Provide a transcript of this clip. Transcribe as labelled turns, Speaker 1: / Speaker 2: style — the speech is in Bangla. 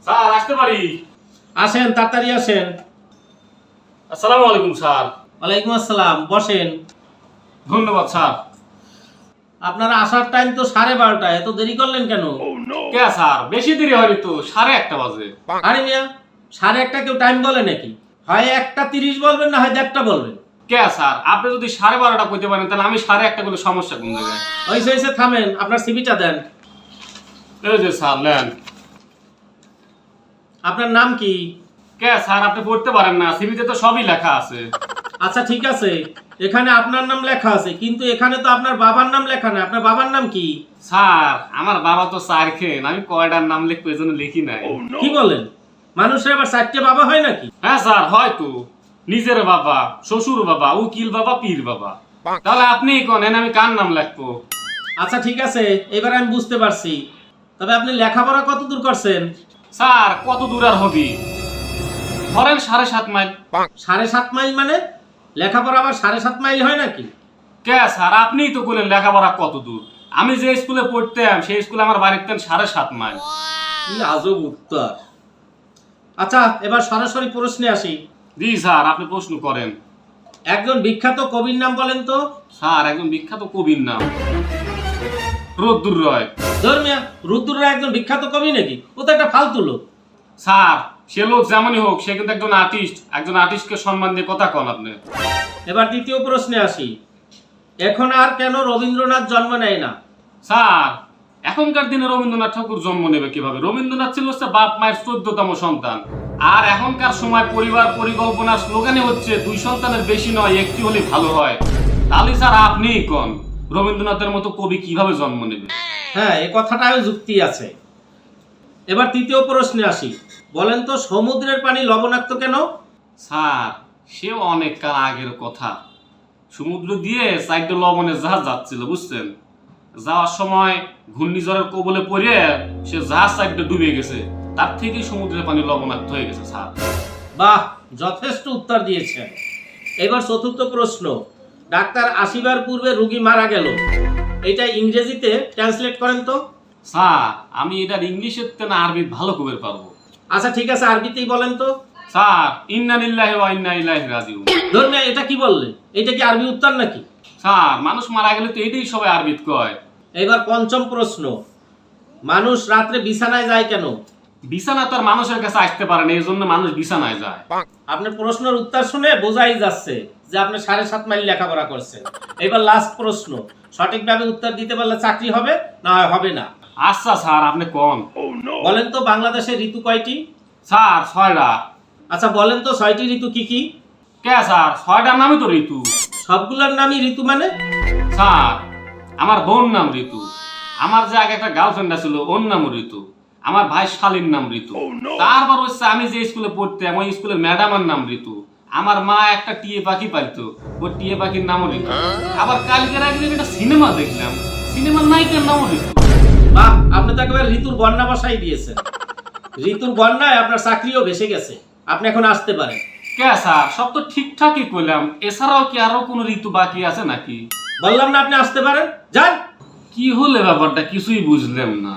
Speaker 1: স্যার আসতে পারি?
Speaker 2: আসেন, তাড়াতাড়ি আসেন।
Speaker 1: আসসালামু আলাইকুম স্যার।
Speaker 2: ওয়ালাইকুম আসসালাম, বসেন।
Speaker 1: ধন্যবাদ স্যার।
Speaker 2: আপনার আসার টাইম তো 12:30, এত দেরি করলেন কেন?
Speaker 1: কে স্যার, বেশি দেরি হয়নি তো, 1:30 বাজে।
Speaker 2: আরে মিয়া, 1:30 কেউ টাইম বলে নাকি? হয় 1:30 বলবেন, না হয় 1:30 বলবেন।
Speaker 1: কে স্যার, আপনি যদি 12:30 কইতে পারেন তাহলে আমি 1:30 করলে সমস্যা কোন জায়গায়?
Speaker 2: হয়েছে, থামেন, আপনার সিভিটা দেন।
Speaker 1: এই যে স্যার নেন।
Speaker 2: আপনার নাম কি?
Speaker 1: কে স্যার, আপনি পড়তে পারেন না? সিভিতে তো সবই লেখা আছে।
Speaker 2: আচ্ছা ঠিক আছে, এখানে আপনার নাম লেখা আছে, কিন্তু এখানে তো আপনার বাবার নাম লেখা না। আপনার বাবার নাম কি?
Speaker 1: স্যার, আমার বাবা তো স্যার খেন, আমি কয়টার নাম লিখবো এজন্য লিখি নাই।
Speaker 2: কি বলেন? মানুষের আবার 4টে বাবা হয় নাকি?
Speaker 1: হ্যাঁ স্যার, হয়তো নিজের বাবা, শ্বশুর বাবা, উকিল বাবা, পীর বাবা। তাহলে আপনি কোন, আমি কার নাম লিখবো?
Speaker 2: আচ্ছা ঠিক আছে, এবার আমি বুঝতে পারছি। তবে আপনি লেখাপড়া কত দূর করছেন?
Speaker 1: স্যার, কত দূর আর হবি? ধরেন 7.5 মাইল।
Speaker 2: 7.5 মাইল মানে? লেখাপড়া আবার 7.5 মাইল হয় নাকি?
Speaker 1: কে স্যার, আপনিই তো বললেন লেখাপড়া কত দূর। আমি যে স্কুলে পড়তাম সেই স্কুলে আমার বাড়িতে 7.5 মাইল।
Speaker 2: কি আজব উত্তর। আচ্ছা, এবার সরাসরি প্রশ্নে আসি।
Speaker 1: জি স্যার, আপনি প্রশ্ন করেন।
Speaker 2: একজন বিখ্যাত কবির নাম বলেন তো।
Speaker 1: স্যার, একজন বিখ্যাত কবির নাম রদ্দুর রয়।
Speaker 2: ধর্মিয়া, রুদ্র রায় একজন বিখ্যাত কবি নাকি? ও তো একটা ফালতু লোক।
Speaker 1: স্যার, সে লোক যেমনই হোক, সে কিন্তু একজন আর্টিস্ট। একজন আর্টিস্টকে সম্মান দিয়ে কথা কন আপনি।
Speaker 2: এবার দ্বিতীয় প্রশ্নে আসি। এখন আর কেন রবীন্দ্রনাথ জন্ম নেয় না?
Speaker 1: স্যার, এখনকার দিনে রবীন্দ্রনাথ ঠাকুর জন্ম নেবে কিভাবে? রবীন্দ্রনাথ ছিল হচ্ছে বাপ মায়ের 14তম সন্তান। আর এখনকার সময় পরিবার পরিকল্পনার স্লোগানে হচ্ছে 2 সন্তানের বেশি নয়, একটি হলে ভালো হয়। তাহলে স্যার আপনিই কোন, রবীন্দ্রনাথের মতো কবি কিভাবে জন্ম নেবে?
Speaker 2: হ্যাঁ, এ কথাটাও যুক্তি আছে। এবার তৃতীয় প্রশ্নে আসি। বলেন তো, সমুদ্রের পানি লবণাক্ত কেন?
Speaker 1: স্যার, সেও অনেক কাল আগের কথা। সমুদ্র দিয়ে 4 লবণের জাহাজ যাচ্ছিল, বুঝছেন? যাওয়ার সময় ঘূর্ণিঝড়ের কবলে পড়ে সে জাহাজ 4 ডুবে গেছে। তার থেকেই সমুদ্রের পানি লবণাক্ত হয়ে গেছে স্যার।
Speaker 2: বাহ, যথেষ্ট উত্তর দিয়েছেন। এবার চতুর্থ প্রশ্ন। ডাক্তার আসিবার পূর্বে রোগী মারা গেল, এটা ইংরেজিতে ট্রান্সলেট করেন তো।
Speaker 1: স্যার, আমি এটার ইংলিশের থেকে না আরবি ভালো করে পারবো।
Speaker 2: আচ্ছা ঠিক আছে, আরবিতেই বলেন তো।
Speaker 1: স্যার, ইন্না লিল্লাহি ওয়া ইন্না ইলাইহি রাজিউন।
Speaker 2: ধর্মিয়া, এটা কি বললেন? এটা কি আরবি উত্তর নাকি?
Speaker 1: স্যার, মানুষ মারা গেলে তো এটাই সবাই আরবিতে কয়।
Speaker 2: এবার পঞ্চম প্রশ্ন। মানুষ রাত্রে বিছানায় যায় কেন?
Speaker 1: বিছানা তো আর মানুষের কাছে আসতে পারে না, এই জন্য মানুষ বিছানায় যায়।
Speaker 2: আপনার প্রশ্নের উত্তর শুনে বোঝাই যাচ্ছে যে আপনি 7.5 মাইল লেখাপড়া করছেন। এবার লাস্ট প্রশ্ন। সঠিকভাবে উত্তর দিতে পারলে চাকরি হবে, না হয় হবে না।
Speaker 1: আচ্ছা স্যার, আপনি কোন।
Speaker 2: বলেন তো, বাংলাদেশের ঋতু কয়টি?
Speaker 1: স্যার, 6টা।
Speaker 2: আচ্ছা বলেন তো, 6টি ঋতু কি কি?
Speaker 1: কে স্যার, 6টার নামই তো ঋতু।
Speaker 2: সবগুলোর নামই ঋতু মানে?
Speaker 1: স্যার, আমার বোন নাম ঋতু। আমার যে আগে একটা গার্লফ্রেন্ড ছিল ওর নাম ঋতু। আমার ভাই শালীর নাম ঋতু। তারপর হচ্ছে আমি যে স্কুলে পড়তাম ওই স্কুলের ম্যাডামের নাম ঋতু। আমার মা একটা টিয়ে পাখি পালতো, ওই টিয়ে পাখির নামও ঋতু। আবার কালকের আগে একটা সিনেমা দেখলাম, সিনেমার নায়িকার নামও ঋতু।
Speaker 2: বাহ, আপনি তো একেবারে ঋতুর বর্ণা বসাই দিয়েছেন। ঋতুর বর্ণায় আপনার চাকরিও ভেসে গেছে। আপনি এখন আসতে পারেন।
Speaker 1: কে স্যার, সব তো ঠিকঠাকই কইলাম, এছাড়াও কি আরো কোনো ঋতু বাকি আছে নাকি?
Speaker 2: বললাম না আপনি আসতে পারেন, যান।
Speaker 1: কি হলে ব্যাপারটা কিছুই বুঝলাম না।